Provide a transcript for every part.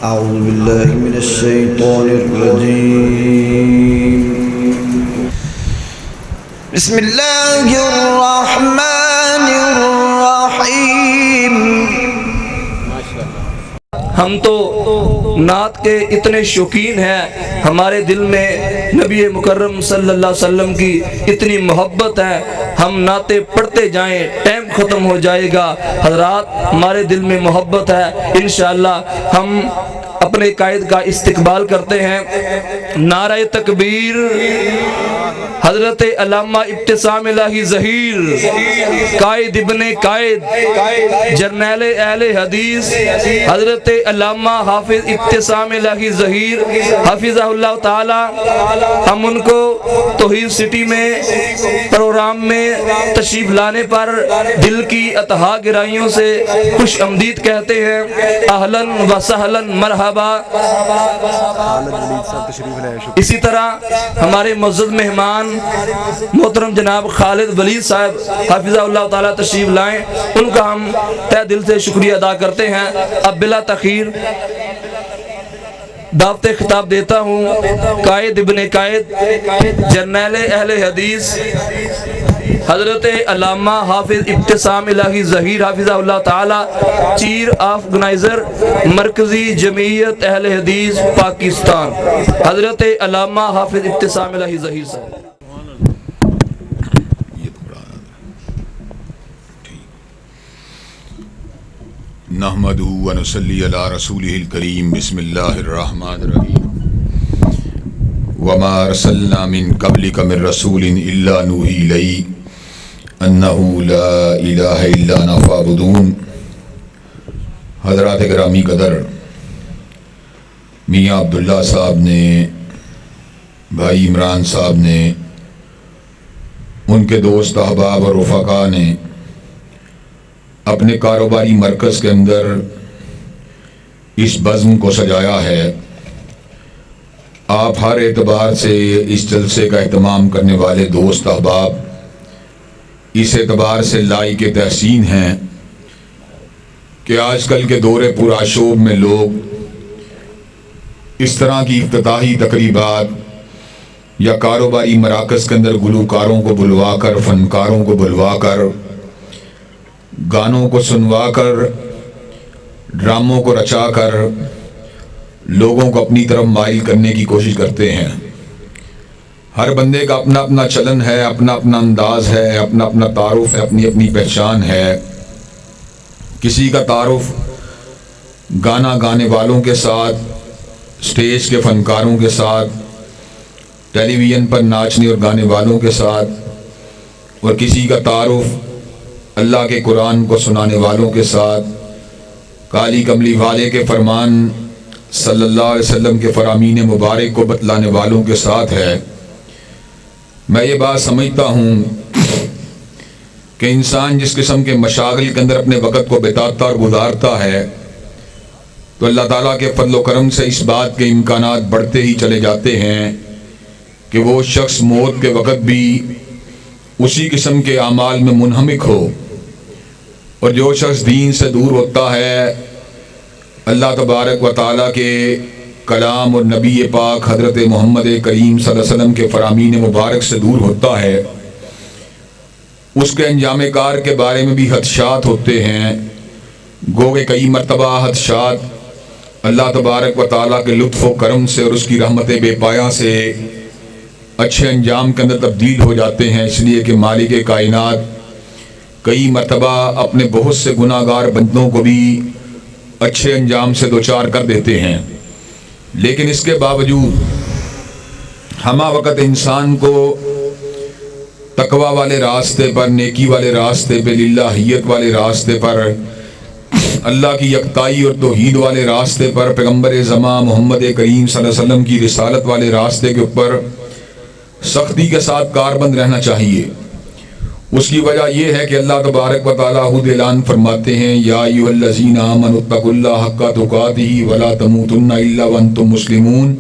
أعوذ بالله من الشيطان الرجيم بسم الله الرحمن الرحيم ہم تو نعت کے اتنے شوقین ہیں، ہمارے دل میں نبی مکرم صلی اللہ علیہ وسلم کی اتنی محبت ہے، ہم نعتیں پڑھتے جائیں ٹائم ختم ہو جائے گا۔ حضرات ہمارے دل میں محبت ہے، انشاءاللہ ہم اپنے قائد کا استقبال کرتے ہیں۔ نعرہ تکبیر حضرت علامہ ابتسام الہی ظہیر، قائد ابن قائد، جرنیل اہل حدیث حضرت علامہ حافظ ابتسام الہی ظہیر حافظہ اللہ تعالی۔ ہم ان کو توحید سٹی میں پروگرام میں تشریف لانے پر دل کی اتہا گرائیوں سے خوش آمدید کہتے ہیں۔ اہلاً و سہلاً مرحبا۔ اسی طرح ہمارے معزز مہمان محترم جناب خالد ولید صاحب حافظہ اللہ تعالیٰ تشریف لائیں، ان کا ہم تہ دل سے شکریہ ادا کرتے ہیں۔ اب بلا تاخیر دعوت خطاب دیتا ہوں قائد ابن قائد، جرنیل اہل حدیث حضرت علامہ حافظ ابتسام الہی ظہیر حافظہ اللہ تعالی، چیف آرگنائزر مرکزی جمعیت اہل حدیث پاکستان، حضرت علامہ حافظ ابتسام الہی ظہیر صاحب۔ نحمدہ ونصلی علی رسولہ الکریم۔ بسم اللہ الرحمن الرحیم۔ وما ارسلنا من قبلک من رسول الا نوحی الیہ انہ لا الہ الا انا فاعبدون۔ حضرات گرامی قدر، میاں عبداللہ صاحب نے، بھائی عمران صاحب نے، ان کے دوست احباب اور رفقا نے اپنے کاروباری مرکز کے اندر اس بزم کو سجایا ہے۔ آپ ہر اعتبار سے اس جلسے کا اہتمام کرنے والے دوست احباب اس اعتبار سے لائق تحسین ہیں کہ آج کل کے دور پرآشوب میں لوگ اس طرح کی افتتاحی تقریبات یا کاروباری مراکز کے اندر گلوکاروں کو بلوا کر، فنکاروں کو بلوا کر، گانوں کو سنوا کر، ڈراموں کو رچا کر لوگوں کو اپنی طرف مائل کرنے کی کوشش کرتے ہیں۔ ہر بندے کا اپنا اپنا چلن ہے، اپنا اپنا انداز ہے، اپنا اپنا تعارف ہے، اپنی اپنی پہچان ہے۔ کسی کا تعارف گانا گانے والوں کے ساتھ، سٹیج کے فنکاروں کے ساتھ، ٹیلی ویژن پر ناچنے اور گانے والوں کے ساتھ، اور کسی کا تعارف اللہ کے قرآن کو سنانے والوں کے ساتھ، کالی کملی والے کے فرمان صلی اللہ علیہ وسلم کے فرامین مبارک کو بتلانے والوں کے ساتھ ہے۔ میں یہ بات سمجھتا ہوں کہ انسان جس قسم کے مشاغل کے اندر اپنے وقت کو بتاتا اور گزارتا ہے تو اللہ تعالیٰ کے فضل و کرم سے اس بات کے امکانات بڑھتے ہی چلے جاتے ہیں کہ وہ شخص موت کے وقت بھی اسی قسم کے اعمال میں منہمک ہو، اور جو شخص دین سے دور ہوتا ہے، اللہ تبارک و تعالیٰ کے کلام اور نبی پاک حضرت محمد کریم صلی اللہ علیہ وسلم کے فرامین مبارک سے دور ہوتا ہے، اس کے انجام کار کے بارے میں بھی خدشات ہوتے ہیں۔ گو کہ کئی مرتبہ خدشات اللہ تبارک و تعالیٰ کے لطف و کرم سے اور اس کی رحمت بے پایہ سے اچھے انجام کے اندر تبدیل ہو جاتے ہیں، اس لیے کہ مالک کائنات کئی مرتبہ اپنے بہت سے گناہ گار بندوں کو بھی اچھے انجام سے دوچار کر دیتے ہیں۔ لیکن اس کے باوجود ہمہ وقت انسان کو تقوی والے راستے پر، نیکی والے راستے پہ، للہیت والے راستے پر، اللہ کی یکتائی اور توحید والے راستے پر، پیغمبر زمان محمد کریم صلی اللہ علیہ وسلم کی رسالت والے راستے کے اوپر سختی کے ساتھ کاربند رہنا چاہیے۔ اس کی وجہ یہ ہے کہ اللہ تبارک و تعالیٰ خود اعلان فرماتے ہیں، یا ایھا الذین آمنوا اتقوا اللہ حق تقاتہ ولا تموتن الا وانتم مسلمون۔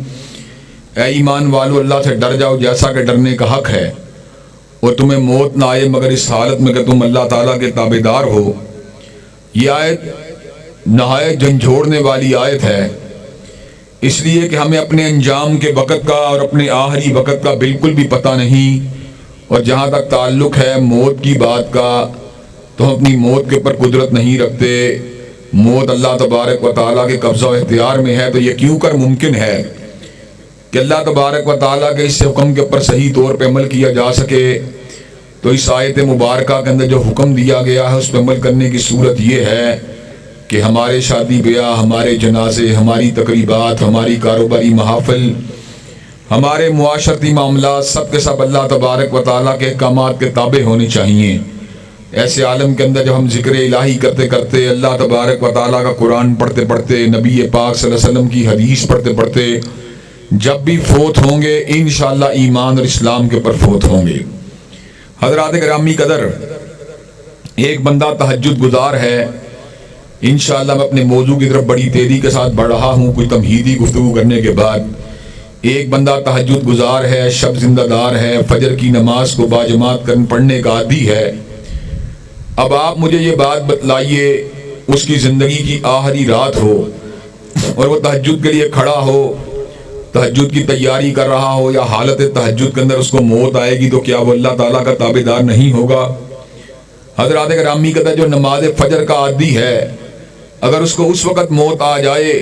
اے ایمان والو، اللہ سے ڈر جاؤ جیسا کہ ڈرنے کا حق ہے، اور تمہیں موت نہ آئے مگر اس حالت میں کہ تم اللہ تعالیٰ کے تابعدار ہو۔ یہ آیت نہایت جھنجھوڑنے والی آیت ہے، اس لیے کہ ہمیں اپنے انجام کے وقت کا اور اپنے آخری وقت کا بالکل بھی پتہ نہیں، اور جہاں تک تعلق ہے موت کی بات کا تو ہم اپنی موت کے اوپر قدرت نہیں رکھتے۔ موت اللہ تبارک و تعالیٰ کے قبضہ و اختیار میں ہے، تو یہ کیوں کر ممکن ہے کہ اللہ تبارک و تعالیٰ کے اس حکم کے اوپر صحیح طور پہ عمل کیا جا سکے؟ تو اس آیت مبارکہ کے اندر جو حکم دیا گیا ہے اس پہ عمل کرنے کی صورت یہ ہے کہ ہمارے شادی بیاہ، ہمارے جنازے، ہماری تقریبات، ہماری کاروباری محافل، ہمارے معاشرتی معاملات سب کے سب اللہ تبارک و تعالیٰ کے احکامات کے تابع ہونے چاہیے۔ ایسے عالم کے اندر جب ہم ذکر الہی کرتے کرتے، اللہ تبارک و تعالیٰ کا قرآن پڑھتے پڑھتے، نبی پاک صلی اللہ علیہ وسلم کی حدیث پڑھتے پڑھتے جب بھی فوت ہوں گے انشاءاللہ ایمان اور اسلام کے اوپر فوت ہوں گے۔ حضرات گرامی قدر، ایک بندہ تہجد گزار ہے۔ انشاءاللہ میں اپنے موضوع کی طرف بڑی تیزی کے ساتھ بڑھ رہا ہوں کوئی تمہیدی گفتگو کرنے کے بعد۔ ایک بندہ تہجد گزار ہے، شب زندہ دار ہے، فجر کی نماز کو باجماعت پڑھنے کا عادی ہے۔ اب آپ مجھے یہ بات بتلائیے، اس کی زندگی کی آخری رات ہو اور وہ تہجد کے لیے کھڑا ہو، تہجد کی تیاری کر رہا ہو، یا حالت تہجد کے اندر اس کو موت آئے گی تو کیا وہ اللہ تعالیٰ کا تابع دار نہیں ہوگا؟ حضرات گرامی قدر، جو نماز فجر کا عادی ہے، اگر اس کو اس وقت موت آ جائے،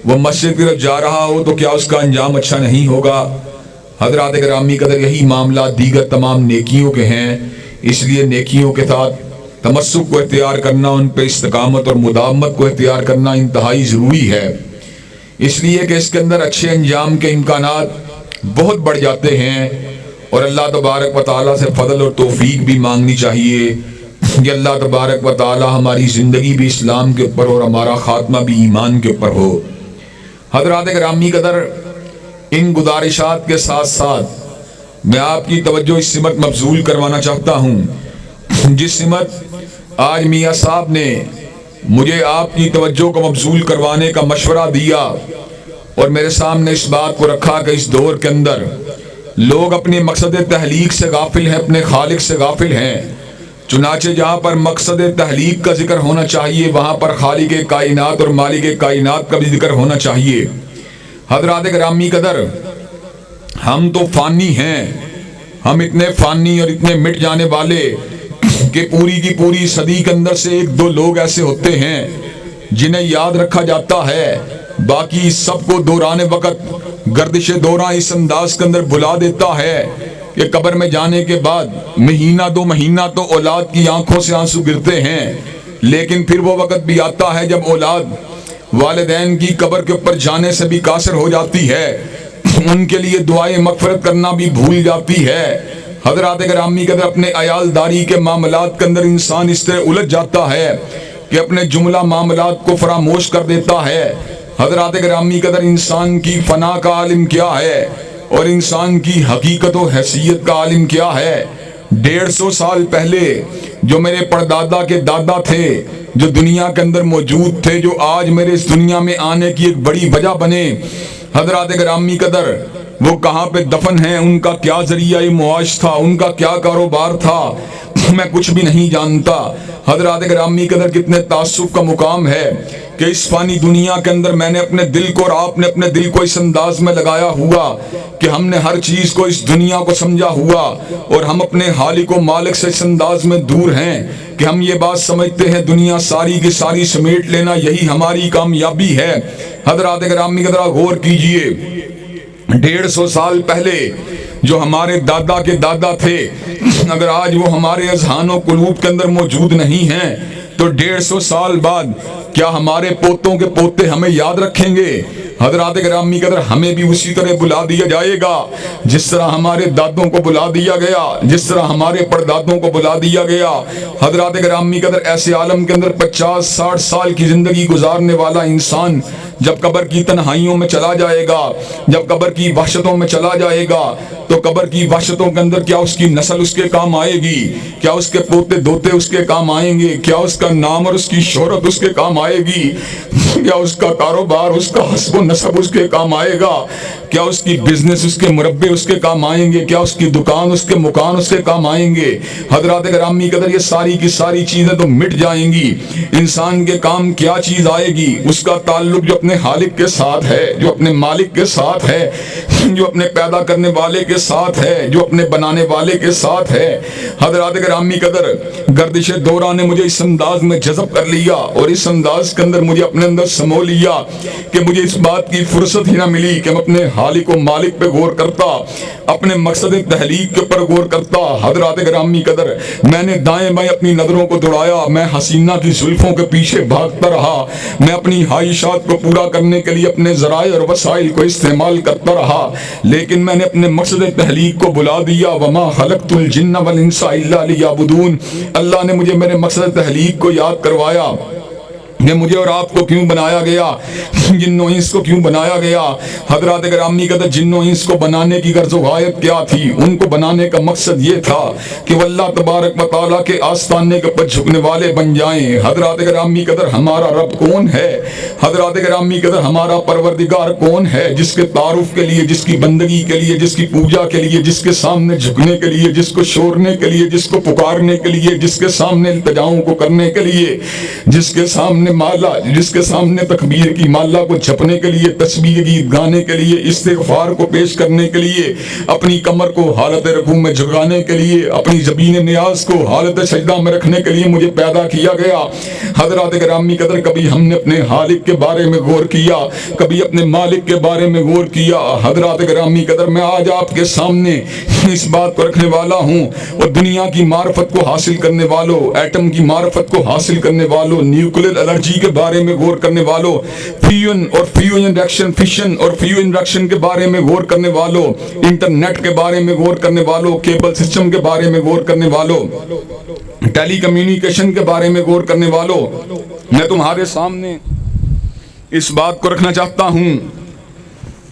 وہ مسجد کی طرف جا رہا ہو، تو کیا اس کا انجام اچھا نہیں ہوگا؟ حضرات گرامی قدر، یہی معاملات دیگر تمام نیکیوں کے ہیں، اس لیے نیکیوں کے ساتھ تمسک کو اختیار کرنا، ان پہ استقامت اور مداومت کو اختیار کرنا انتہائی ضروری ہے، اس لیے کہ اس کے اندر اچھے انجام کے امکانات بہت بڑھ جاتے ہیں، اور اللہ تبارک و تعالیٰ سے فضل اور توفیق بھی مانگنی چاہیے کہ اللہ تبارک و تعالیٰ ہماری زندگی بھی اسلام کے اوپر اور ہمارا خاتمہ بھی ایمان کے اوپر ہو۔ حضرات گرامی قدر، ان گزارشات کے ساتھ ساتھ میں آپ کی توجہ اس سمت مبذول کروانا چاہتا ہوں جس سمت آج میاں صاحب نے مجھے آپ کی توجہ کو مبذول کروانے کا مشورہ دیا، اور میرے سامنے اس بات کو رکھا کہ اس دور کے اندر لوگ اپنے مقصد تخلیق سے غافل ہیں، اپنے خالق سے غافل ہیں۔ چنانچہ جہاں پر مقصد تخلیق کا ذکر ہونا چاہیے وہاں پر خالق کائنات اور مالک کائنات کا بھی ذکر ہونا چاہیے۔ حضرات گرامی قدر، ہم تو فانی ہیں، ہم اتنے فانی اور اتنے مٹ جانے والے کہ پوری کی پوری صدی کے اندر سے ایک دو لوگ ایسے ہوتے ہیں جنہیں یاد رکھا جاتا ہے، باقی سب کو دوران وقت گردش دوران اس انداز کے اندر بلا دیتا ہے کہ قبر میں جانے کے بعد مہینہ دو مہینہ تو اولاد کی آنکھوں سے آنسو گرتے ہیں، لیکن پھر وہ وقت بھی آتا ہے جب اولاد والدین کی قبر کے اوپر جانے سے بھی قاصر ہو جاتی ہے، ان کے لیے دعائیں مغفرت کرنا بھی بھول جاتی ہے۔ حضرات گرامی قدر، اپنے عیال داری کے معاملات کے اندر انسان اس طرح الجھ جاتا ہے کہ اپنے جملہ معاملات کو فراموش کر دیتا ہے۔ حضرات گرامی قدر، انسان کی فنا کا عالم کیا ہے اور انسان کی حقیقت و حیثیت کا عالم کیا ہے؟ 150 سال پہلے جو میرے پردادا کے دادا تھے، جو دنیا کے اندر موجود تھے، جو آج میرے اس دنیا میں آنے کی ایک بڑی وجہ بنے، حضرات گرامی قدر وہ کہاں پہ دفن ہیں، ان کا کیا ذریعہ معاش تھا، ان کا کیا کاروبار تھا، میں کچھ بھی نہیں جانتا۔ حضرات گرامی قدر، کتنے تعصب کا مقام ہے کہ اس فانی دنیا کے اندر میں نے اپنے دل کو اور آپ نے اپنے دل کو اس انداز میں لگایا ہوا کہ ہم نے ہر چیز کو، اس دنیا کو سمجھا ہوا، اور ہم اپنے خالق و مالک سے اس انداز میں دور ہیں کہ ہم یہ بات سمجھتے ہیں دنیا ساری کی ساری سمیٹ لینا یہی ہماری کامیابی ہے۔ حضرات گرامی قدر، غور کیجئے، 150 سال پہلے جو ہمارے دادا کے دادا تھے، اگر آج وہ ہمارے اذہان و قلوب کے اندر موجود نہیں ہیں تو 150 سال بعد کیا ہمارے پوتوں کے پوتے ہمیں یاد رکھیں گے؟ حضرات گرامی قدر، ہمیں بھی اسی طرح بلا دیا جائے گا جس طرح ہمارے دادوں کو بلا دیا گیا، جس طرح ہمارے پردادوں کو بلا دیا گیا۔ حضرات گرامی قدر، ایسے عالم کے اندر 50-60 سال کی زندگی گزارنے والا انسان جب قبر کی تنہائیوں میں چلا جائے گا، جب قبر کی وحشتوں میں چلا جائے گا، تو قبر کی وحشتوں کے اندر کیا اس کی نسل اس کے کام آئے گی؟ کیا اس کے پوتے دوتے اس کے کام آئیں گے؟ کیا اس کا نام اور اس کی شہرت اس کے کام آئے گی؟ کیا اس کا کاروبار، اس کا حسب و نسب اس کے کام آئے گا؟ کیا اس کی بزنس، اس کے مربے اس کے کام آئیں گے؟ کیا اس کی دکان، اس کے مکان اس کے کام آئیں گے؟ حضرات گرامی قدر یہ ساری کی ساری چیزیں تو مٹ جائیں گی۔ انسان کے کام کیا چیز آئے گی؟ اس کا تعلق جو اپنے خالق کے ساتھ ہے، جو اپنے مالک کے ساتھ ہے، جو اپنے پیدا کرنے والے کے ساتھ ہے، جو اپنے بنانے والے کے ساتھ ہے۔ حضرات گرامی قدر گردش دورہ نے مجھے اس انداز میں جذب کر لیا اور اس انداز کے اندر مجھے اپنے اندر سمو لیا کہ مجھے اس بات کی فرصت ہی نہ ملی کہ میں اپنے خالق و مالک پہ غور کرتا، اپنے مقصد تحلیق کے اوپر غور کرتا۔ حضرات گرامی قدر میں نے دائیں بائیں اپنی نظروں کو دوڑایا، میں حسینہ کی زلفوں کے پیچھے بھاگتا رہا، میں اپنی خواہشات کو پورا کرنے کے لیے اپنے ذرائع اور وسائل کو استعمال کرتا رہا، لیکن میں نے اپنے مقصد تحلیق کو بلا دیا۔ وما خلقت الجن والانس الا لیعبدون۔ اللہ نے مجھے میرے مقصد تحلیق کو یاد کروایا کہ مجھے اور آپ کو کیوں بنایا گیا، جن و انس کو کیوں بنایا گیا۔ حضرات گرامی قدر جن و انس کو بنانے کی غرض و غایت کیا تھی؟ ان کو بنانے کا مقصد یہ تھا کہ وہ اللہ تبارک و تعالیٰ کے آستانے کے اوپر جھکنے والے بن جائیں۔ حضرات گرامی قدر ہمارا رب کون ہے؟ حضرات گرامی قدر ہمارا پروردگار کون ہے؟ جس کے تعارف کے لیے، جس کی بندگی کے لیے، جس کی پوجا کے لیے، جس کے سامنے جھکنے کے لیے، جس کو شورنے کے لیے، جس کو پکارنے کے لیے، جس کے سامنے التجاؤں کو کرنے کے لیے، جس کے سامنے مالا، جس کے سامنے تکبیر کی مالا کو جھپنے کے لیے، تسبیح گیت گانے کے لیے، استغفار کو پیش کرنے کے لیے، اپنی کمر کو حالت رکوع میں جھکانے کے لیے، اپنی زبین نیاز کو حالت سجدہ میں رکھنے کے لیے مجھے پیدا کیا گیا۔ حضرات گرامی قدر کبھی ہم نے اپنے خالق کے بارے میں غور کیا، کبھی اپنے مالک کے بارے میں غور کیا؟ حضرات گرامی قدر میں آج آپ کے سامنے اس بات کو رکھنے والا ہوں، اور دنیا کی معرفت کو حاصل کرنے والوں، ایٹم کی معرفت کو حاصل کرنے والوں، نیوکلیر انرجی کے بارے میں غور کرنے والوں، فیون اور فیوژن ریئیکشن، فشن اور فیوژن ریئیکشن کے بارے میں غور کرنے والوں، انٹرنیٹ کے بارے میں غور کرنے والوں، کیبل سسٹم کے بارے میں غور کرنے والوں، ٹیلی کمیونیکیشن کے بارے میں غور کرنے والوں، میں تمہارے سامنے اس بات کو رکھنا چاہتا ہوں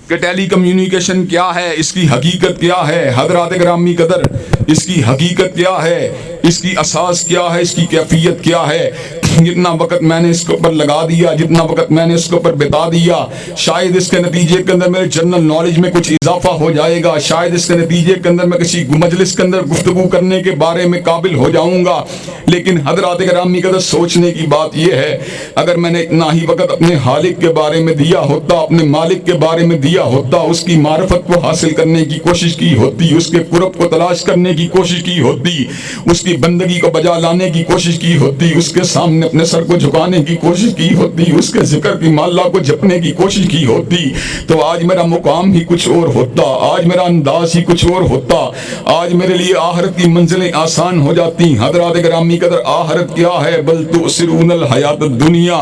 کہ ٹیلی کمیونیکیشن کیا ہے، اس کی حقیقت کیا ہے۔ حضرات گرامی قدر اس کی حقیقت کیا ہے، اس کی اساس کیا ہے، اس کی کیفیت کیا ہے۔ جتنا وقت میں نے اس کے اوپر لگا دیا، جتنا وقت میں نے اس کے اوپر بتا دیا، شاید اس کے نتیجے کے اندر میرے جنرل نالج میں کچھ اضافہ ہو جائے گا، شاید اس کے نتیجے کے اندر میں کسی مجلس کے اندر گفتگو کرنے کے بارے میں قابل ہو جاؤں گا۔ لیکن حضرات گرامی قدر سوچنے کی بات یہ ہے، اگر میں نے اتنا ہی وقت اپنے خالق کے بارے میں دیا ہوتا، اپنے مالک کے بارے میں دیا ہوتا، اس کی معرفت کو حاصل کرنے کی کوشش کی ہوتی، اس کے قرب کو تلاش کرنے کی کوشش کی ہوتی، اس کی بندگی کو بجا لانے کی کوشش کی ہوتی، اس کے سامنے اپنے سر کو جھکانے کی کوشش کی ہوتی، اس کے ذکر کی مالا کو جپنے کی کوشش کی ہوتی، تو آج میرا مقام ہی کچھ اور ہوتا، آج میرا انداز ہی کچھ اور ہوتا، آج میرے لیے آخرت کی منزلیں آسان ہو جاتی۔ حضرات گرامی قدر آخرت کیا ہے؟ بل تؤثرون الحیات الدنیا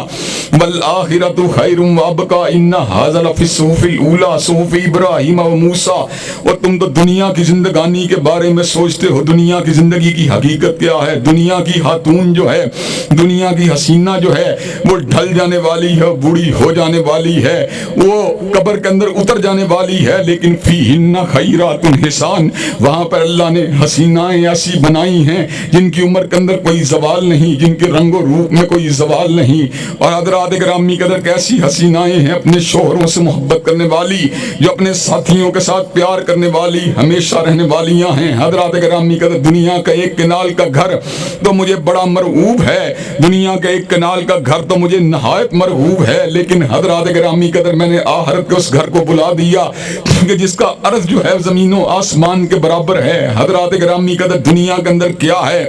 والآخرۃ خیر وابقیٰ ان ھذا لفی الصحف الاولیٰ صحف ابراہیم و موسیٰ۔ اور تم تو دنیا کی زندگانی کے بارے میں سوچتے ہو، دنیا کی زندگی کی حقیقت کیا ہے؟ دنیا کی خاتون جو ہے، دنیا کی حسینہ جو ہے، وہ ڈھل جانے والی ہے، بوڑھی ہو جانے والی ہے، وہ قبر کے اندر اتر جانے والی ہے، لیکن فیہن خیرات حسان، وہاں پر اللہ نے حسینائیں ایسی بنائی ہیں جن کی عمر کے اندر کوئی زوال نہیں، جن کے رنگ و روپ میں کوئی زوال نہیں۔ اور حضرات گرامی قدر کیسی حسینائیں ہیں، اپنے شوہروں سے محبت کرنے والی، جو اپنے ساتھیوں کے ساتھ پیار کرنے والی، ہمیشہ رہنے والیاں ہیں۔ حضرات گرامی قدر دنیا کا ایک کنال کا گھر تو مجھے بڑا مرغوب ہے، دنیا کا ایک کنال کا گھر تو مجھے نہایت مرغوب ہے، لیکن حضرات گرامی قدر میں نے آخرت کے اس گھر کو بلا دیا کہ جس کا عرض جو ہے زمین و آسمان کے برابر ہے۔ حضرات گرامی قدر دنیا کے اندر کیا ہے؟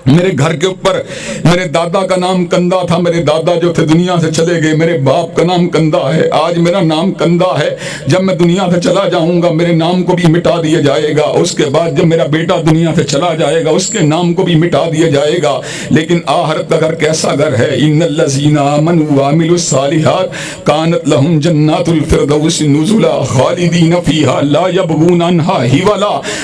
میرے گھر کے اوپر میرے دادا کا نام کندہ تھا، میرے دادا جو تھے دنیا سے چلے گئے، میرے باپ کا نام کندہ ہے، آج میرا نام کندہ ہے، جب میں دنیا سے چلا جاؤں گا میرے نام کو بھی مٹا دیا جائے گا، اس کے بعد جب میرا بیٹا دنیا سے چلا جائے گا اس کے نام کو بھی مٹا دیا جائے گا۔ لیکن آخرت کا گھر کیسا گھر ہے؟ ان الذین آمنوا وعملوا الصالحات کانت لهم جنات الفردوس نزلا خالدین فیہا لا یبغون عنہا حولا۔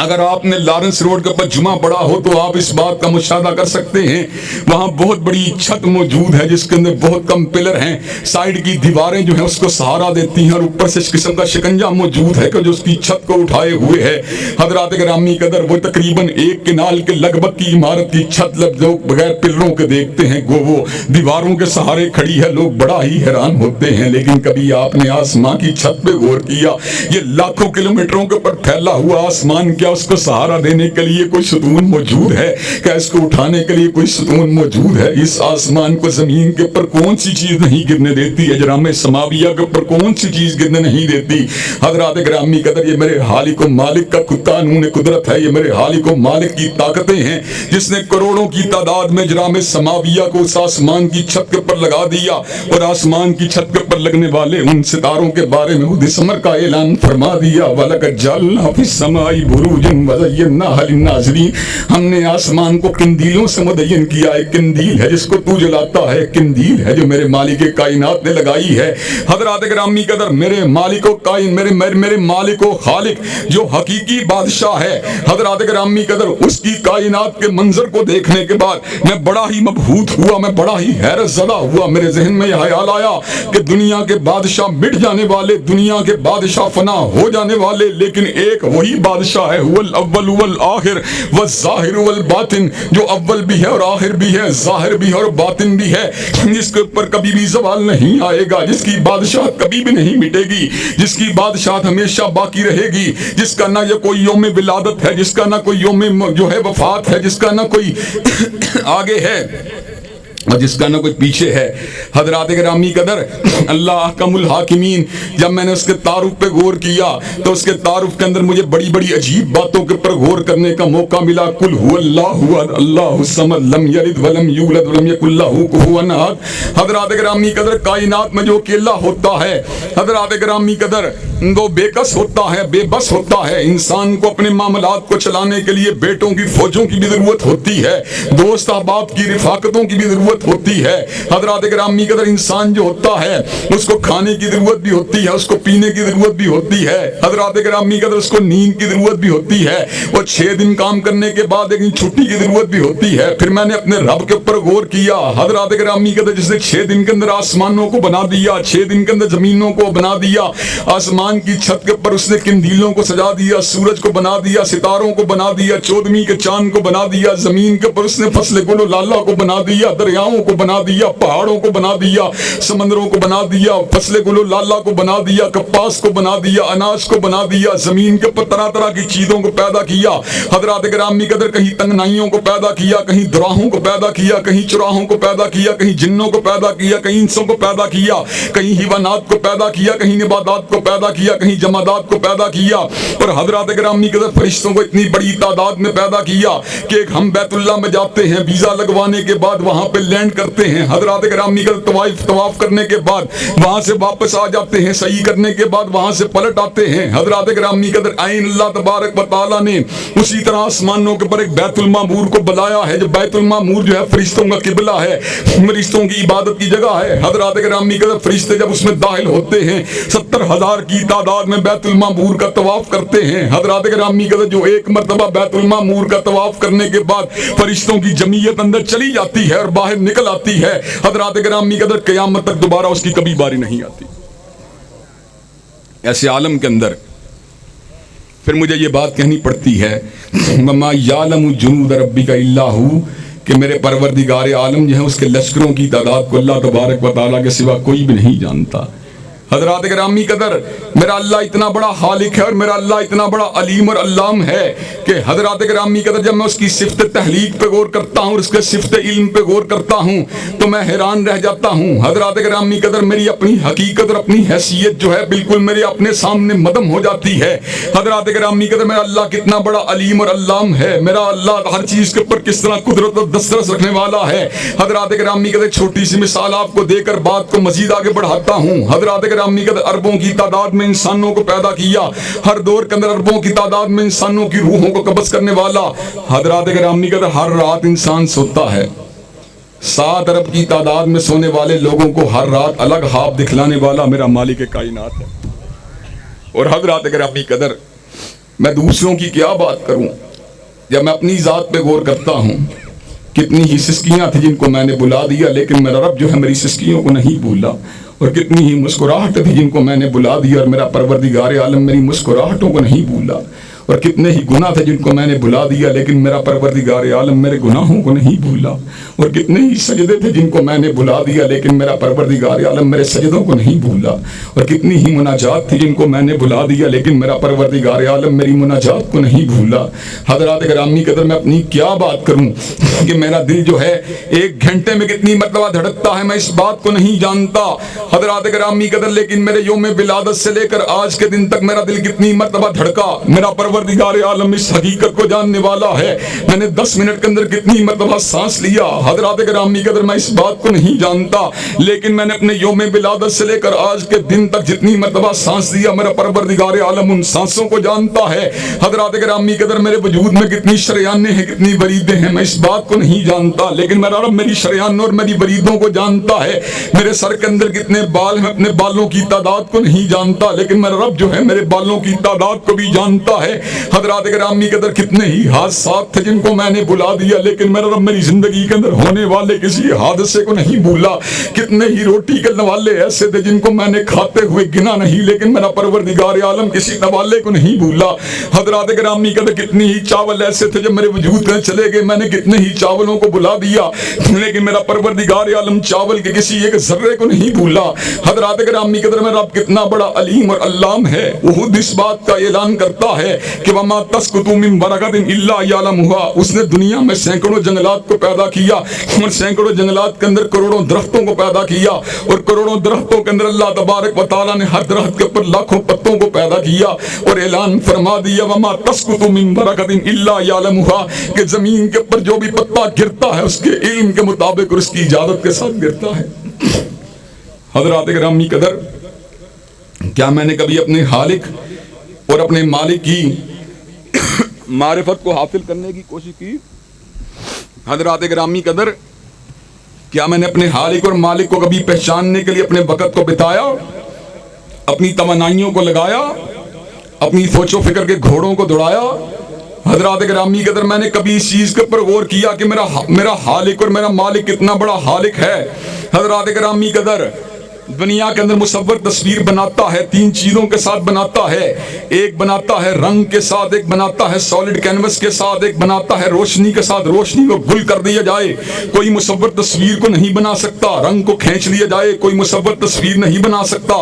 اگر آپ نے لارنس روڈ کے اوپر جمعہ پڑھا ہو تو آپ اس بات کا مشاہدہ کر سکتے ہیں، وہاں بہت بڑی چھت موجود ہے جس کے اندر بہت کم پلر ہیں، سائیڈ کی دیواریں جو ہیں اس کو سہارا دیتی ہیں، اور اوپر سے اس قسم کا شکنجہ موجود ہے کہ جو اس کی چھت کو اٹھائے ہوئے ہے۔ حضرات گرامی قدر وہ تقریباً 1 کنال کے لگ بھگ کی عمارت کی چھت لوگ بغیر پلروں کے دیکھتے ہیں، گو وہ دیواروں کے سہارے کھڑی ہے، لوگ بڑا ہی حیران ہوتے ہیں۔ لیکن کبھی آپ نے آسمان کی چھت پہ غور کیا؟ یہ لاکھوں کلومیٹروں کے اوپر پھیلا ہوا آسمان، کیا اس کو سہارا دینے کے لیے کوئی ستون موجود ہے؟ کیا اس کو اٹھانے کے لیے کوئی ستون موجود ہے؟ اس آسمان کو زمین کے اوپر کون سی چیز نہیں گرنے دیتی؟ اجرام سماویہ کے اوپر کون سی چیز گرنے نہیں دیتی؟ حضرات گرامی قدر یہ میرے خالق و مالک کا قانون قدرت ہے، یہ میرے خالق و مالک کی طاقتیں ہیں جس نے کروڑوں کی تعداد میں اجرام سماویہ کو اس آسمان کی چھت کے اوپر لگا دیا، اور آسمان کی چھت کے اوپر لگنے والے ان ستاروں کے بارے میں خود سمر کا اعلان فرما دیا، وَلَقَدْ جَعَلْنَا فِي السَّمَاءِ بُرُوجًا وَزَيَّنَّاهَا لِلنَّاظِرِينَ، ہم نے آسمان کو قندیلوں سے مدین کیا۔ ایک قندیل ہے جس کو تو جلاتا ہے، ایک قندیل ہے جو میرے مالک کائنات نے لگائی ہے۔ حضرات گرامی قدر میرے مالک و کائن میرے مالک و خالق جو حقیقی بادشاہ ہے، حضرات گرامی قدر اس کی کائنات کے منظر کو دیکھنے کے بعد میں بڑا ہی مبہوت ہوا، میں بڑا ہی حیرت زدہ ہوا۔ میرے ذہن میں یہ خیال آیا کہ دنیا کے بادشاہ مٹ جانے والے، دنیا کے بادشاہ فنا ہو جانے والے، لیکن ایک وہی بادشاہ ہے، هو الاول والآخر والظاہر والباطن، جو اول بھی ہے اور آخر بھی ہے، ظاہر بھی ہے اور باطن بھی ہے، جس کے اوپر کبھی بھی زوال نہیں آئے گا، جس کی بادشاہت کبھی بھی نہیں مٹے گی، جس کی بادشاہت ہمیشہ باقی رہے گی، جس کا نہ یہ کوئی یوم ولادت ہے، جس کا نہ کوئی یوم جو ہے وفات ہے، جس کا نہ کوئی آگے ہے اور جس کا نہ کوئی پیچھے ہے۔ حضرات گرامی قدر اللہ احکم الحاکمین، جب میں نے اس کے تعارف پہ غور کیا تو اس کے تعارف کے اندر مجھے بڑی بڑی عجیب باتوں کے اوپر غور کرنے کا موقع ملا۔ قل هو اللہ احد اللہ الصمد لم یلد ولم یولد ولم یکن لہ کفوا احد۔ حضرات گرامی قدر کائنات میں جو اکیلا ہوتا ہے، حضرات گرامی قدر وہ بے کس ہوتا ہے، بے بس ہوتا ہے۔ انسان کو اپنے معاملات کو چلانے کے لیے بیٹوں کی فوجوں کی بھی ضرورت ہوتی ہے، دوست احباب کی رفاقتوں کی بھی ضرورت ہوتی ہے۔ حضرات گرامی قدر انسان جو ہوتا ہے اس کو کھانے کی ضرورت بھی ہوتی ہے، اس کو پینے کی ضرورت بھی ہوتی ہے، حضرات گرامی قدر اس کو نیند کی ضرورت بھی ہوتی ہے، اور 6 دن کام کرنے کے بعد ایک چھٹی کی ضرورت بھی ہوتی ہے۔ پھر میں نے اپنے رب کے اوپر غور کیا، حضرات گرامی قدر جس نے 6 دن کے اندر آسمانوں کو بنا دیا، 6 دن کے اندر زمینوں کو بنا دیا، آسمان کی چھت کے اوپر اس نے قندیلوں کو سجا دیا، سورج کو بنا دیا، ستاروں کو بنا دیا، 14ویں کے چاند کو بنا دیا، زمین کے اوپر اس نے فصل گل و لالہ کو بنا دیا، دریاؤں کو بنا دیا، پہاڑوں کو بنا دیا، سمندروں کو بنا دیا، فصل گل و لالہ کو بنا دیا، کپاس کو بنا دیا، اناج کو بنا دیا، زمین کے اوپر طرح طرح کی چیزوں کو پیدا کیا۔ حضرات گرامی قدر کہیں تنگنائیوں کو پیدا کیا، کہیں دراہوں کو پیدا کیا، کہیں چراہوں کو پیدا کیا، کہیں جنوں کو پیدا کیا، کہیں انسوں کو پیدا کیا، کہیں حیوانات کو پیدا کیا، کہیں نباتات کو پیدا کیا، کہیں جمادات کو پیدا کیا، اور حضرات گرامی قدر فرشتوں کو اتنی بڑی تعداد میں پیدا کیا کہ ہم بیت اللہ میں جاتے ہیں، ویزا لگوانے کے بعد وہاں پہ لینڈ کرتے ہیں، حضرات گرامی قدر طواف کرنے کے بعد وہاں سے واپس آ جاتے ہیں، صحیح کرنے کے بعد وہاں سے پلٹ آتے ہیں۔ حضرات گرامی قدر عین اللہ تبارک و تعالیٰ نے اسی طرح آسمانوں کے پر ایک بیت المعمور کو بلایا ہے، جو بیت المعمور جو ہے فرشتوں کا قبلہ ہے، فرشتوں کی عبادت کی جگہ ہے۔ حضرات گرامی قدر فرشتے جب اس میں داخل ہوتے ہیں 70,000 کی تعداد میں بیت المعمور کا طواف کرتے ہیں۔ حضرات گرامی قدر جو ایک مرتبہ بیت المعمور کا طواف کرنے کے بعد فرشتوں کی جمعیت اندر چلی جاتی ہے اور باہر نکل آتی ہے، حضرات گرامی قدر قیامت تک دوبارہ اس کی کبھی باری نہیں آتی۔ ایسے عالم کے اندر پھر مجھے یہ بات کہنی پڑتی ہے، وَمَا يَعْلَمُ جُنُودَ رَبِّكَ إِلَّا هُوَ، کہ میرے پروردگار عالم جو ہیں اس کے لشکروں کی تعداد کو اللہ تبارک و تعالیٰ کے سوا کوئی بھی نہیں جانتا۔ حضرات گرامی قدر میرا اللہ اتنا بڑا خالق ہے اور میرا اللہ اتنا بڑا علیم اور علام ہے کہ حضرات گرامی قدر جب میں اس کی صفت تخلیق پہ غور کرتا ہوں اور اس کے صفت علم پہ غور کرتا ہوں تو میں حیران رہ جاتا ہوں۔ حضرات گرامی قدر میری اپنی حقیقت اور اپنی حیثیت جو ہے بالکل میرے اپنے سامنے مدم ہو جاتی ہے۔ حضرات گرامی قدر میرا اللہ کتنا بڑا علیم اور علام ہے، میرا اللہ ہر چیز کے اوپر کس طرح قدرت اور دسترس رکھنے والا ہے۔ حضرات گرامی قدر چھوٹی سی مثال آپ کو دے کر بات کو مزید آگے بڑھاتا ہوں۔ حضرات گرامی قدر اربوں کی تعداد میں انسانوں کو پیدا کیا، ہر دور کے اندر اربوں کی تعداد میں انسانوں کی روحوں کو قبض کرنے والا۔ حضرات گرامی قدر ہر رات انسان سوتا ہے، 7 ارب کی تعداد میں سونے والے لوگوں کو ہر رات الگ خواب دکھلانے والا میرا مالک کائنات ہے۔ اور حضرات گرامی قدر میں دوسروں کی کیا بات کروں؟ جب میں اپنی ذات پہ غور کرتا ہوں، کتنی ہی سسکیاں تھیں جن کو میں نے بلا دیا، لیکن میرا رب جو ہے میری سسکیوں کو نہیں بھولا، اور کتنی ہی مسکراہٹ تھی جن کو میں نے بلا دیا، اور میرا پروردگار عالم میری مسکراہٹوں کو نہیں بھولا، اور کتنے ہی گناہ تھے جن کو میں نے بلا دیا، لیکن میرا پروردگار عالم میرے گناہوں کو نہیں بھولا، اور کتنے ہی سجدے تھے جن کو میں نے بلا دیا، لیکن میرا پروردگار عالم میرے سجدوں کو نہیں بھولا، اور کتنی ہی مناجات تھی جن کو میں نے بلا دیا، لیکن میرا پروردگار عالم میری مناجات کو نہیں بھولا۔ حضرات گرامی قدر، میں اپنی کیا بات کروں کہ میرا دل جو ہے ایک گھنٹے میں کتنی مرتبہ دھڑکتا ہے، میں اس بات کو نہیں جانتا حضرات گرامی قدر، لیکن میرے یوم ولادت سے لے کر آج کے دن تک میرا دل کتنی مرتبہ دھڑکا، میرا پروردگار عالم اس حقیقت کو جاننے والا ہے۔ میں نے 10 منٹ کے اندر کتنی مرتبہ سانس لیا، حضرات گرامی قدر میں اس بات کو نہیں جانتا، لیکن میں نے اپنے یوم ولادت سے لے کر آج کے دن تک جتنی مرتبہ سانس لیا، میرا پروردگار عالم ان سانسوں کو جانتا ہے۔ حضرات گرامی قدر میرے وجود میں کتنی شریانیں ہیں، کتنی وریدیں ہیں، میں اس بات کو نہیں جانتا، لیکن میرا رب میری شریانوں اور میری وریدوں کو جانتا ہے۔ میرے سر کے اندر کتنے بال ہیں، اپنے بالوں کی تعداد کو نہیں جانتا، لیکن میرا رب جو ہے میرے بالوں کی تعداد کو بھی جانتا ہے۔ حضرات گرامی قدر کتنے ہی حادثات تھے جن کو میں نے بلا دیا، لیکن میرا رب میری زندگی کے اندر ہونے والے کسی حادثے کو نہیں بھولا۔ کتنے ہی روٹی کے نوالے ایسے تھے جن کو میں نے کھاتے ہوئے گنا نہیں، لیکن میرا پروردگار عالم کسی نوالے کو نہیں بھولا۔ حضرات گرامی قدر کتنی ہی چاول ایسے تھے جب میرے وجود میں چلے گئے، میں نے کتنے ہی چاولوں کو بلا دیا، لیکن میرا پروردگار عالم چاول کے کسی ایک ذرے کو نہیں بھولا۔ حضرات گرامی قدر میرا رب کتنا بڑا علیم اور علام ہے، وہ اس بات کا اعلان کرتا ہے کہ وما تسقط من ورقۃ الا یعلمها، اس نے دنیا میں سینکڑوں جنگلات کو پیدا کیا، اور سینکڑوں جنگلات کے اندر کروڑوں درختوں کو پیدا کیا، اور کروڑوں درختوں کے اندر اللہ تبارک و تعالیٰ نے ہر درخت کے اوپر لاکھوں پتوں کو پیدا کیا، اور اعلان فرما دیا وما تسقط من ورقۃ الا یعلمها، کہ زمین کے اوپر جو بھی پتا گرتا ہے اس کے علم کے مطابق اور اس کی اجازت کے ساتھ گرتا ہے۔ حضرات گرامی قدر، کیا میں نے کبھی اپنے خالق اور اپنے مالک کی معرفت کو حاصل کرنے کی کوشش کی؟ حضرات گرامی قدر، کیا میں نے اپنے خالق اور مالک کو کبھی پہچاننے کے لیے اپنے وقت کو بتایا، اپنی توانائیوں کو لگایا، اپنی سوچ و فکر کے گھوڑوں کو دوڑایا؟ حضرات گرامی قدر، میں نے کبھی اس چیز کے اوپر غور کیا کہ میرا خالق اور میرا مالک کتنا بڑا خالق ہے؟ حضرات گرامی قدر، دنیا کے اندر مصور تصویر بناتا ہے، 3 چیزوں کے ساتھ بناتا ہے، ایک بناتا ہے رنگ کے ساتھ، ایک بناتا ہے سالڈ کینوس کے ساتھ، ایک بناتا ہے روشنی کے ساتھ، روشنی کو گل کر دیا جائے، کوئی مصور تصویر کو نہیں بنا سکتا، رنگ کو کھینچ لیا جائے کوئی مصور تصویر نہیں بنا سکتا،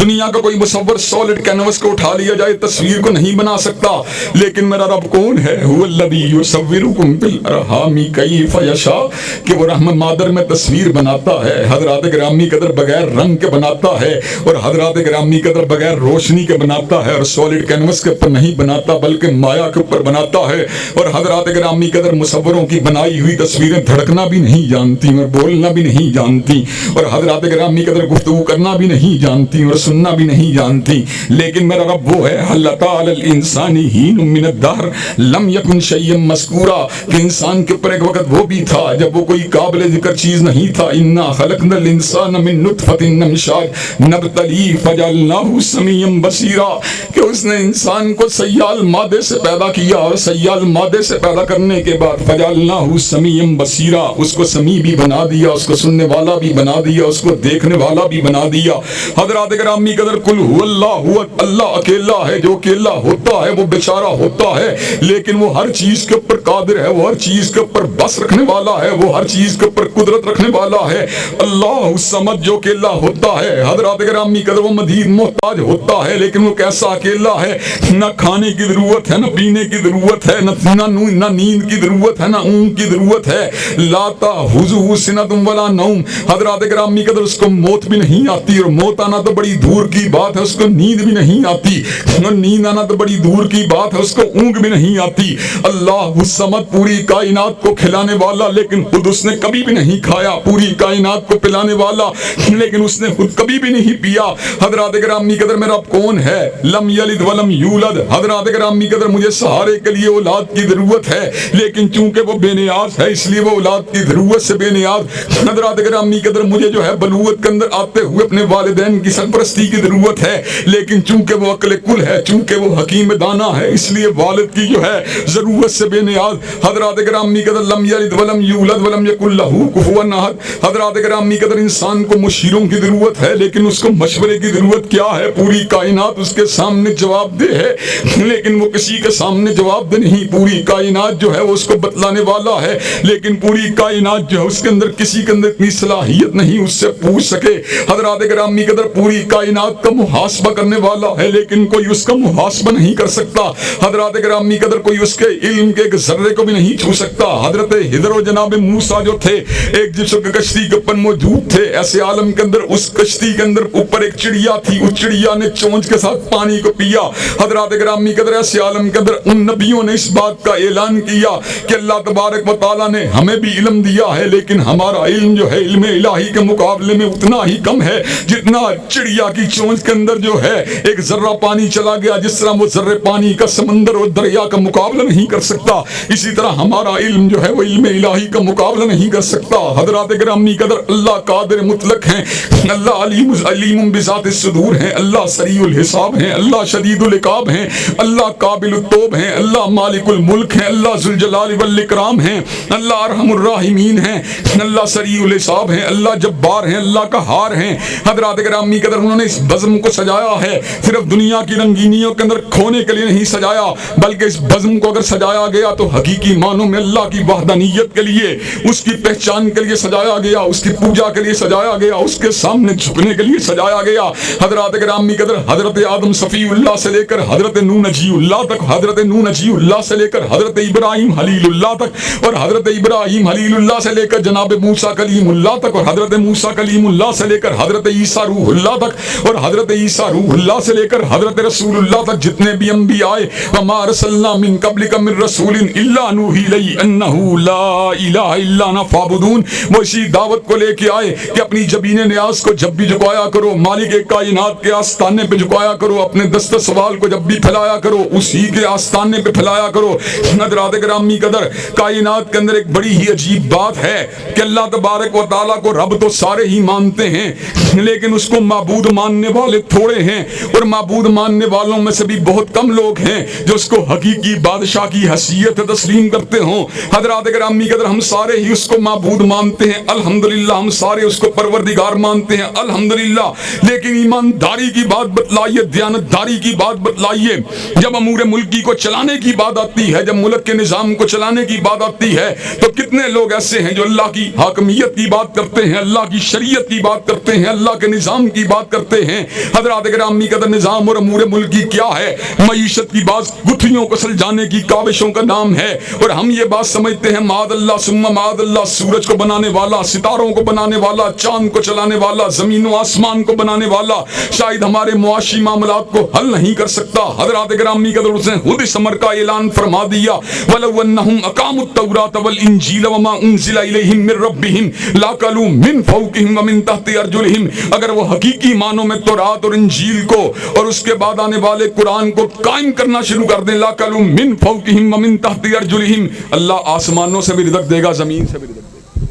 دنیا کا کوئی مصور سالڈ کینوس کو اٹھا لیا جائے تصویر کو نہیں بنا سکتا، لیکن میرا رب کون ہے؟ هو الذی یصورکم فی الارحام کیف یشاء، کہ وہ رحم مادر میں تصویر بناتا ہے، حضرات گرامی قدر بغیر رنگ کے بناتا ہے، اور حضرات گرامی قدر بغیر روشنی کے بناتا ہے، اور سالڈ کینوس کے اوپر نہیں بناتا بلکہ مایا کے اوپر بناتا ہے، اور حضرات گرامی قدر مصوروں کی بنائی ہوئی تصویریں دھڑکنا بھی نہیں جانتی اور بولنا بھی نہیں جانتی، اور حضرات گرامی قدر گفتگو کرنا بھی نہیں جانتی اور سننا بھی نہیں جانتی، لیکن میرا رب وہ ہے حل تعالی الانسان حین من الدہر لم یکن شیئا مذکورا، کہ انسان کے اوپر ایک وقت وہ بھی تھا جب وہ کوئی قابل ذکر چیز نہیں تھا، انا خلقنا الانسان من نطفۃ نمشاج نبتلیہ فجعلناہ سمیعا بصیرا، کہ اس نے انسان کو سیال مادے سے پیدا کیا، اور سیال مادے سے پیدا کرنے کے بعد فجعلناہ سمیعا بصیرا، اس کو سمیع بھی بنا دیا، اس کو سننے والا بھی بنا دیا، اس کو دیکھنے والا بھی بنا دیا۔ حضرات گرامی قدر، قل هو اللہ، اللہ اکیلا ہے، جو اکیلا ہوتا ہے وہ بیچارہ ہوتا ہے، لیکن وہ ہر چیز کے اوپر قادر ہے، وہ ہر چیز کے اوپر بس رکھنے والا ہے، وہ ہر چیز کے اوپر قدرت رکھنے والا ہے۔ اللہ الصمد، جو اکیلا ہوتا ہے، حضرات گرامی قدر وہ مزید محتاج ہوتا ہے، لیکن وہ کیسا اکیلا ہے؟ نہ کھانے کی ضرورت ہے، نہ پینے کی ضرورت ہے، نہ نیند کی ضرورت ہے، نہ اونگ کی ضرورت ہے۔ لا تأخذہ سنۃ ولا نوم، حضرات گرامی قدر اس کو موت بھی نہیں آتی، اور موت آنا تو بڑی دور کی بات ہے، اس کو نیند بھی نہیں آتی، اور نیند آنا تو بڑی دور کی بات ہے، اس کو اونگ بھی نہیں آتی۔ اللہ الصمد، پوری کائنات کو کھلانے والا، لیکن خود اس نے کبھی بھی نہیں کھایا، پوری کائنات کو پلانے والا، لیکن اس اس نے خود کبھی بھی نہیں پیا. حضرات گرامی قدر میرا رب کون ہے؟ لم یلد ولم یولد. حضرات گرامی قدر مجھے سہارے کے لیے اولاد کی ضرورت ہے، لیکن چونکہ وہ بے نیاز ہے اس لیے وہ اولاد کی ضرورت سے بے نیاز. حضرات گرامی قدر مجھے جو ہے بلوغت کے اندر آتے ہوئے اپنے والدین کی سرپرستی کی ضرورت ہے، لیکن چونکہ وہ عقل کل ہے، چونکہ وہ حکیم دانا ہے، اس لیے والد کی جو ہے ضرورت سے بے نیاز. حضرات گرامی قدر لم یلد ولم یولد ولم یکن لہ کفوا احد. حضرات گرامی قدر انسان کو مشیروں کی ضرورت ہے، لیکن اس کو مشورے کی ضرورت کیا ہے؟ پوری کائنات اس کے سامنے جواب دہ ہے، لیکن وہ کسی کے سامنے جواب دہ نہیں. پوری کائنات جو ہے وہ اس کو بتلانے والا ہے، لیکن پوری کائنات جو ہے اس کے اندر کسی کے اندر اتنی صلاحیت نہیں اس سے پوچھ سکے. حضرات گرامی قدر پوری کائنات کا محاسبہ کرنے والا ہے، لیکن کوئی اس کا محاسبہ نہیں کر سکتا. حضرات گرامی قدر کوئی اس کے علم کے ایک ذرے کو بھی نہیں چھو سکتا. حضرت خضر و جناب موسیٰ جو تھے ایک جسم کی کشتی کے اوپر موجود تھے، ایسے عالم کے اندر اس کشتی کے اندر اوپر ایک چڑیا تھی، اس چڑیا نے چونچ کے ساتھ پانی کو پیا. حضرات گرامی قدر ایسے عالم کے اندر ان نبیوں نے اس بات کا اعلان کیا کہ اللہ تبارک و تعالیٰ نے ہمیں بھی علم دیا ہے، لیکن ہمارا علم جو ہے علم الہی کے مقابلے میں اتنا ہی کم ہے جتنا چڑیا کی چونچ کے اندر جو ہے ایک ذرہ پانی چلا گیا، جس طرح وہ ذرے پانی کا سمندر اور دریا کا مقابلہ نہیں کر سکتا، اسی طرح ہمارا علم جو ہے وہ علم الہی کا مقابلہ نہیں کر سکتا. حضرات گرامی قدر اللہ قادر مطلق ہیں، اللہ علیم بذات الصدور ہیں، اللہ سریع الحساب ہیں، اللہ شدید العقاب ہیں، اللہ قابل التوب ہیں، اللہ مالک الملک ہیں، اللہ ذوالجلال والاکرام ہیں، اللہ ارحم الراحمین ہیں، اللہ سریع الحساب ہیں، اللہ جبار ہیں، اللہ قہار ہیں. حضرات گرامی قدر انہوں نے اس بزم کو سجایا ہے، صرف دنیا کی رنگینیوں کے اندر کھونے کے لیے نہیں سجایا، بلکہ اس بزم کو اگر سجایا گیا تو حقیقی معنوں میں اللہ کی وحدانیت کے لیے، اس کی پہچان کے لیے سجایا گیا، اس کی پوجا کے لیے سجایا گیا، اس کے سامنے جھکنے کے لیے سجایا گیا. حضرات گرامی قدر حضرت آدم صفی اللہ سے لے کر حضرت نوح نجی اللہ تک، حضرت نوح نجی اللہ سے لے کر حضرت ابراہیم خلیل اللہ تک، اور حضرت ابراہیم خلیل اللہ سے لے کر جناب موسیٰ کلیم اللہ تک، اور حضرت موسیٰ کلیم اللہ سے لے کر حضرت عیسیٰ روح اللہ تک، اور حضرت عیسیٰ روح اللہ سے لے کر حضرت رسول اللہ تک جتنے بھی انبیاء آئے، وما ارسلنا من قبلک من رسول الا نوحی الیہ انہ لا الہ الا انا فاعبدون. وہ اسی دعوت کو لے کے آئے کہ اپنی جبین نیاز کو جب بھی جھکایا کرو مالک کائنات کے آستانے پہ جھکایا کرو، اپنے دست سوال کو جب بھی پھیلایا کرو اسی کے آستانے پہ پھیلایا کرو. حضرات گرامی قدر کائنات کے اندر ایک بڑی ہی عجیب بات ہے کہ اللہ تبارک و تعالیٰ کو رب تو سارے ہی مانتے ہیں، لیکن اس کو معبود ماننے والے تھوڑے ہیں، اور معبود ماننے والوں میں سے بھی بہت کم لوگ ہیں جو اس کو حقیقی بادشاہ کی حیثیت تسلیم کرتے ہوں. حضرات گرامی قدر ہم سارے ہی اس کو معبود مانتے ہیں الحمدللہ، ہم سارے اس کو پروردگار مانتے ہیں الحمدللہ، لیکن ایمانداری کی بات بتلائیے، دیانتداری کی بات بتلائیے. جب امور ملکی کو چلانے کی بات آتی ہے، جب ملک کے نظام کو چلانے کی بات آتی ہے، تو کتنے لوگ ایسے ہیں جو اللہ کی حاکمیت کی بات کرتے ہیں، اللہ کی شریعت کی بات کرتے ہیں، اللہ کے نظام کی بات کرتے ہیں. حضرات گرامی قدر نظام اور امور ملکی کیا ہے؟ معیشت کی بات گتھیوں کو سلجھانے کی کاوشوں کا نام ہے، اور ہم یہ بات سمجھتے ہیں معاذ اللہ ثم معاذ اللہ، سورج کو بنانے والا، ستاروں کو بنانے والا، چاند کو چلانے والا، زمین و آسمان کو بنانے والا شاید ہمارے معاشی معاملات کو حل نہیں کر سکتا. حضرات گرامی قدر اس نے خود اس امر کا اعلان فرما دیا، وَلَوْ أَنَّهُمْ أَقَامُوا التَّوْرَاةَ وَالْإِنْجِيلَ وَمَا أُنزِلَ إِلَيْهِمْ مِنْ رَبِّهِمْ لَأَكَلُوا مِنْ فَوْقِهِمْ وَمِنْ تَحْتِ أَرْجُلِهِمْ. اگر وہ حقیقی معنوں میں تورات اور انجیل کو اور اس کے بعد آنے والے قرآن کو قائم کرنا شروع کر دیں، لَأَكَلُوا مِنْ فَوْقِهِمْ وَمِنْ تَحْتِ أَرْجُلِهِمْ، اللہ آسمانوں سے بھی رزق دے گا، زمین سے بھی رزق دے گا.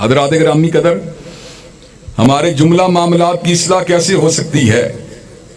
حضرات گرامی قدر ہمارے جملہ معاملات کی اصلاح کیسے ہو سکتی ہے؟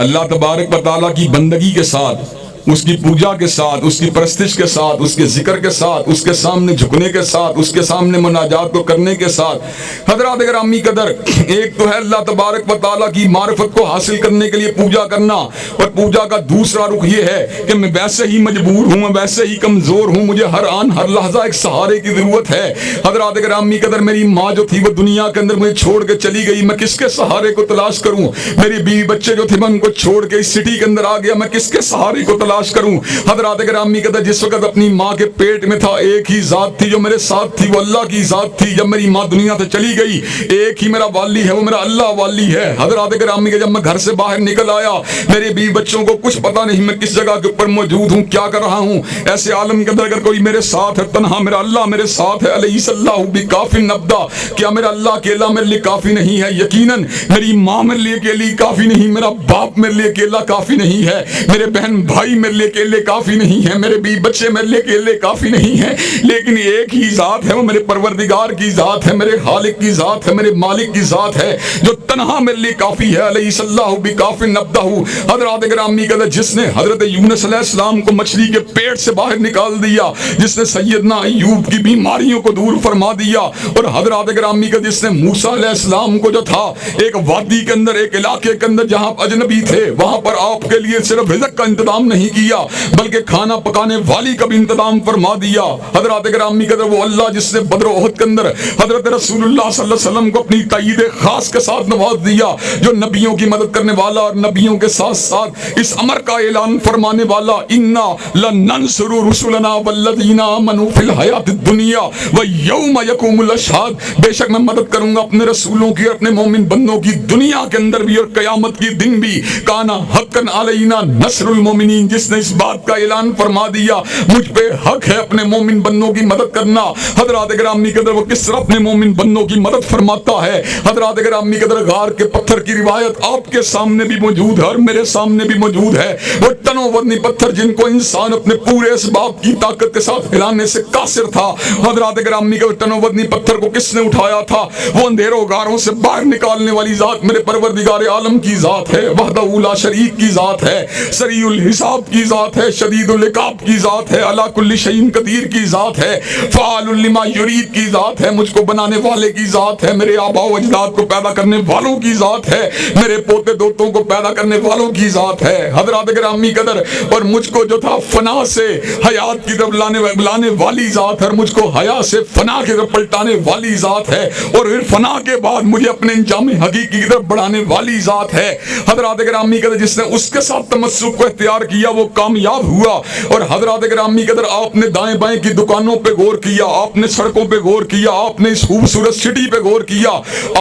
اللہ تبارک و تعالیٰ کی بندگی کے ساتھ، اس کی پوجا کے ساتھ، اس کی پرستش کے ساتھ، اس کے ذکر کے ساتھ، اس کے سامنے جھکنے کے ساتھ، اس کے سامنے مناجات کو کرنے کے ساتھ. حضرات گرامی قدر ایک تو ہے اللہ تبارک و تعالیٰ کی معرفت کو حاصل کرنے کے لیے پوجا کرنا، اور پوجا کا دوسرا رخ یہ ہے کہ میں ویسے ہی مجبور ہوں، میں ویسے ہی کمزور ہوں، مجھے ہر آن ہر لحظہ ایک سہارے کی ضرورت ہے. حضرات گرامی قدر میری ماں جو تھی وہ دنیا کے اندر مجھے چھوڑ کے چلی گئی، میں کس کے سہارے کو تلاش کروں؟ میری بیوی بچے جو تھے میں ان کو چھوڑ کے اس سٹی کے اندر آ گیا، میں کس کے سہارے کو تلاش تلاش کروں. حضرات گرامی کہتے جس وقت اپنی ماں کے پیٹ میں تھا ایک ہی ذات تھی جو میرے ساتھ تھی, وہ اللہ کی ذات تھی. جب میری ماں دنیا سے چلی گئی ایک ہی میرا والی ہے, وہ میرا اللہ والی ہے. حضرات گرامی کہ جب میں گھر سے باہر نکل آیا میرے بیوی بچوں کو کچھ پتا نہیں میں کس جگہ کے اوپر موجود ہوں, کیا کر رہا ہوں. ایسے عالم کے اندر اگر کوئی میرے ساتھ ہے, تنہا میرا اللہ میرے ساتھ ہے. الیس اللہ بکاف عبدا, کیا میرا اللہ اکیلا میرے لیے کافی نہیں ہے؟ یقیناً میری ماں میرے لیے اکیلی کافی نہیں, میرا باپ میرے لیے اکیلا کافی نہیں ہے, میرے بہن بھائی میرے لیے اکیلے کافی نہیں ہے, میرے بیوی بچے میرے لیے اکیلے کافی نہیں ہیں. لیکن ایک ہی ذات ہے, وہ میرے پروردگار کی ذات ہے, میرے خالق کی ذات ہے, میرے مالک کی ذات ہے جو تنہا میرے لیے کافی ہے. الیس اللہ بکاف عبدہ. حضرات گرامی کہتے جس نے حضرت یونس علیہ السلام کو مچھلی کے پیٹ سے باہر نکال دیا, جس نے سیدنا ایوب کی بیماریوں کو دور فرما دیا, اور حضرات گرامی کا جس نے موسیٰ علیہ السلام کو جو تھا ایک وادی کے اندر, ایک علاقے کے اندر جہاں اجنبی تھے, وہاں پر آپ کے لیے صرف رزق کا انتظام نہیں کیا بلکہ کھانا پکانے والی کا بھی انتظام فرما دیا. حضرات گرامی کا وہ اللہ جس نے بدر و احد کے اندر حضرت رسول اللہ صلی اللہ علیہ وسلم کو اپنی تائید خاص کے ساتھ نواز دیا, جو نبیوں کی مدد کرنے والا اور نبیوں کے ساتھ ساتھ اس امر کا اعلان فرمانے والا, انا لننصر رسلنا والذین آمنوا فی الحیات الدنیا ویوم یقوم الاشہاد. بے شک میں مدد کروں گا اپنے رسولوں کی اور اپنے مومن بندوں کی دنیا کے اندر بھی اور قیامت کی دن بھی. کانا حقا علینا نصر المومنین, جس نے اس بات کا اعلان فرما دیا مجھ پہ حق ہے اپنے مومن بندوں کی مدد کرنا. حضرات گرامی قدر وہ کس طرح اپنے مومن بندوں کی مدد فرماتا ہے. حضرات گرامی قدر غار کے پتھر کی روایت آپ کے سامنے بھی موجود ہے اور میرے سامنے بھی موجود ہے. وہ ٹنوں ودنی پتھر جن کو انسان اپنے پورے اسباب کی طاقت کے ساتھ ہلانے سے قاصر تھا. حضرات گرامی قدر ٹنوں ودنی پتھر کو کس نے اٹھایا تھا؟ وہ اندھیروں غاروں سے باہر نکالنے والی ذات میرے پروردگار عالم کی ذات ہے, وحدہ لا شریک کی ذات ہے, سریع الحساب کی ذات ہے, شدید العقاب کی ذات ہے, علی کل شیء قدیر کی ذات ہے, فعال لما یرید کی ذات ہے, مجھ کو بنانے والے کی ذات ہے, میرے آباء و اجداد کو پیدا کرنے والوں کی ذات ہے, میرے پوتے دوتوں کو پیدا کرنے والوں کی ذات ہے. حضرات گرامی قدر اور مجھ کو جو تھا فنا سے حیات کی طرف لانے والی ذات ہے, اور مجھ کو حیا سے فنا کی طرف پلٹانے والی ذات ہے, اور پھر فنا کے بعد مجھے اپنے انجام حقیقی کی طرف بڑھانے والی ذات ہے. حضرات گرامی قدر جس نے اس کے ساتھ تمسک کو اختیار کیا وہ کامیاب ہوا. اور حضرات گرامی قدر آپ نے دائیں بائیں کی دکانوں پہ غور کیا, آپ نے سڑکوں پہ غور کیا, آپ نے اس خوبصورت سٹی پہ غور کیا.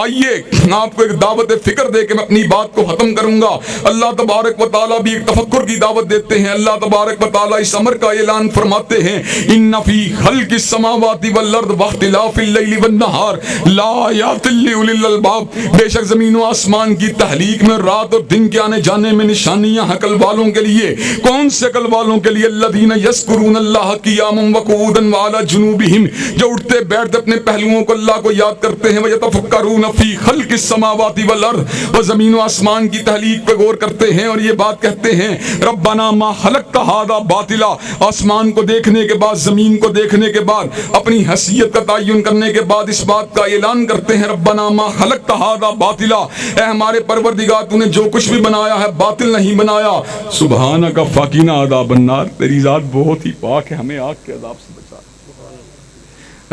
آئیے آپ کو ایک دعوت فکر دے کے میں اپنی بات کو ختم کروں گا. اللہ تبارک و تعالیٰ بھی ایک تفکر کی دعوت دیتے ہیں. اللہ تبارک و تعالیٰ اس امر کا اعلان فرماتے ہیں, ان فی خلق السماوات والارض واختلاف اللیل والنہار لآیات لأولی الالباب. بے شک زمین و آسمان کی تخلیق میں رات اور دن کے آنے جانے میں نشانیاں ہیں عقل والوں کے لیے. کون سے عقل والوں کے لیے؟ الذین یذکرون اللہ قیاما وقعودا وعلی جنوبہم, جو اٹھتے بیٹھتے اپنے پہلوؤں کو اللہ کو یاد کرتے ہیں. ویتفکرون فی خلق السماوات والارض, وہ زمین و آسمان کی تخلیق پہ غور کرتے ہیں اور یہ بات کہتے ہیں ربنا ما خلقت ھذا باطلا. آسمان کو دیکھنے کے بعد, زمین کو دیکھنے کے بعد, اپنی حیثیت کا تعین کرنے کے بعد اس بات کا اعلان کرتے ہیں ربنا ما خلقت ھذا باطلا, اے ہمارے پروردگار تو نے جو کچھ بھی بنایا ہے باطل نہیں بنایا. سبحانک فقنا عذاب النار, تیری ذات بہت ہی پاک ہے, ہمیں آگ کے عذاب سے بچا.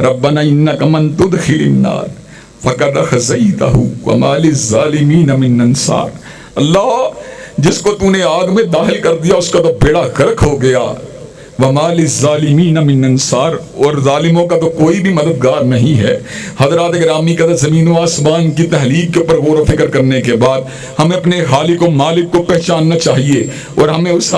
ربنا انک من تدخل النار فقد خزیتہ وما للظالمین من انصار. اللہ جس کو تو نے آگ میں داخل کر دیا اس کا تو بیڑا غرق ہو گیا. وما للظالمین من انصار, اور ظالموں کا تو کوئی بھی مددگار نہیں ہے. حضرات گرامی کا زمین و آسمان کی تخلیق کے اوپر غور و فکر کرنے کے بعد ہمیں اپنے خالق و مالک کو پہچاننا چاہیے, اور ہمیں اس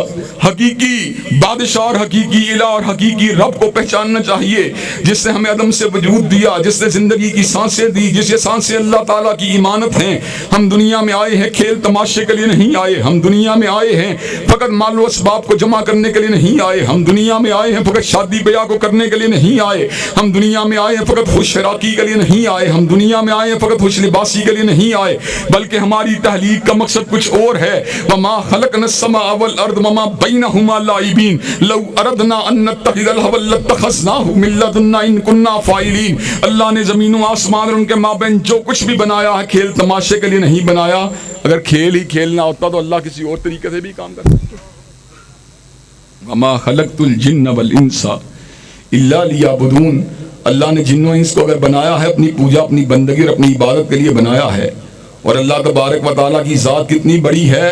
حقیقی بادشاہ اور حقیقی الہ اور حقیقی رب کو پہچاننا چاہیے جس نے ہمیں عدم سے وجود دیا, جس نے زندگی کی سانسیں دی, جس یہ سانسیں اللہ تعالیٰ کی امانت ہیں. ہم دنیا میں آئے ہیں کھیل تماشے کے لیے نہیں آئے, ہم دنیا میں آئے ہیں فقط مال و اسباب کو جمع کرنے کے لیے نہیں آئے, ہم دنیا میں آئے ہیں فقط شادی بیاہ کو کرنے کے لیے نہیں آئے, ہم دنیا میں آئے ہیں فقط خوش فراقی کے لیے نہیں آئے, ہم دنیا میں آئے ہیں فقط خوش لباسی کے لیے نہیں آئے, بلکہ ہماری تخلیق کا مقصد کچھ اور ہے. وما خلقنا السماء والارض وما بینہما لاعبین لو اردنا ان نتخذ لہوا لاتخذناہ من لدنا ان کنا فاعلین. اللہ نے زمین و آسمان اور ان کے مابین جو کچھ بھی بنایا ہے کھیل تماشے کے لیے نہیں بنایا. اگر کھیل ہی کھیلنا ہوتا تو اللہ کسی اور طریقے سے بھی کام کرتا. وما خلقت الجن والانس الا لیعبدون. اللہ نے جن و انس کو اگر بنایا ہے اپنی پوجا, اپنی بندگی اور اپنی عبادت کے لیے بنایا ہے. اور اللہ تبارک و تعالیٰ کی ذات کتنی بڑی ہے,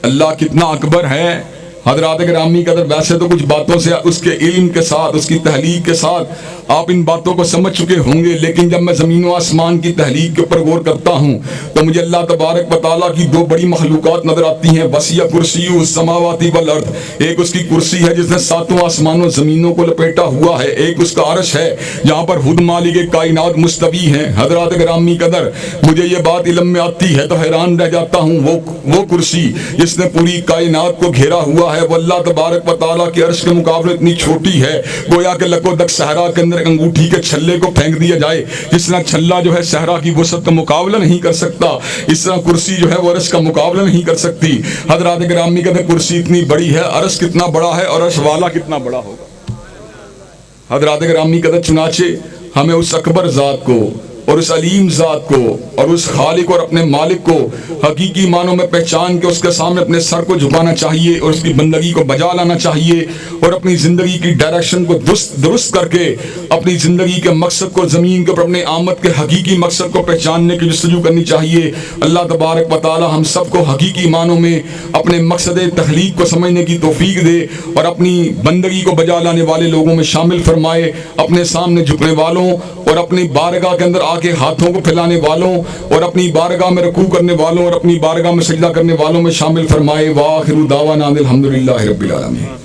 اللہ کتنا اکبر ہے. حضرات گرامی قدر ویسے تو کچھ باتوں سے اس کے علم کے ساتھ، اس کی تحلیق کے ساتھ آپ ان باتوں کو سمجھ چکے ہوں گے، لیکن جب میں زمین و آسمان کی تحلیق کے اوپر غور کرتا ہوں تو مجھے اللہ تبارک و تعالیٰ کی دو بڑی مخلوقات نظر آتی ہیں. وسیع کرسی السماوات والارض، ایک اس کی کرسی ہے جس نے ساتوں آسمانوں زمینوں کو لپیٹا ہوا ہے، ایک اس کا عرش ہے جہاں پر خود مالک کائنات مستوی ہیں. حضرات گرامی قدر مجھے یہ بات علم میں آتی ہے تو حیران رہ جاتا ہوں، وہ کرسی جس نے پوری کائنات کو گھیرا ہوا ہے وہ اللہ تبارک و تعالیٰ کے عرش کے مقابلے اتنی چھوٹی ہے، گویا کہ لکو دک صحرا کے اندر انگوٹھی کے چھلے کو پھینک دیا جائے، جس طرح چھلا جو ہے صحرا کی وسعت کا مقابلہ نہیں کر سکتا، اس طرح کرسی جو ہے وہ عرش کا مقابلہ نہیں کر سکتی. حضرات گرامی کہتے ہیں کرسی اتنی بڑی ہے، عرش کتنا بڑا ہے اور عرش والا کتنا بڑا ہوگا. حضرات گرامی کہتے ہیں چنانچہ ہمیں اس اکبر ذات کو اور اس علیم ذات کو اور اس خالق اور اپنے مالک کو حقیقی معنوں میں پہچان کے اس کے سامنے اپنے سر کو جھکانا چاہیے اور اس کی بندگی کو بجا لانا چاہیے اور اپنی زندگی کی ڈائریکشن کو درست کر کے اپنی زندگی کے مقصد کو زمین کے اوپر اپنے آمد کے حقیقی مقصد کو پہچاننے کی جستجو کرنی چاہیے. اللہ تبارک و تعالی ہم سب کو حقیقی معنوں میں اپنے مقصد تخلیق کو سمجھنے کی توفیق دے اور اپنی بندگی کو بجا لانے والے لوگوں میں شامل فرمائے، اپنے سامنے جھکنے والوں اور اپنی بارگاہ کے اندر آ کے ہاتھوں کو پھیلانے والوں اور اپنی بارگاہ میں رکوع کرنے والوں اور اپنی بارگاہ میں سجدہ کرنے والوں میں شامل فرمائے. وآخر دعوانا الحمدللہ رب العالمین.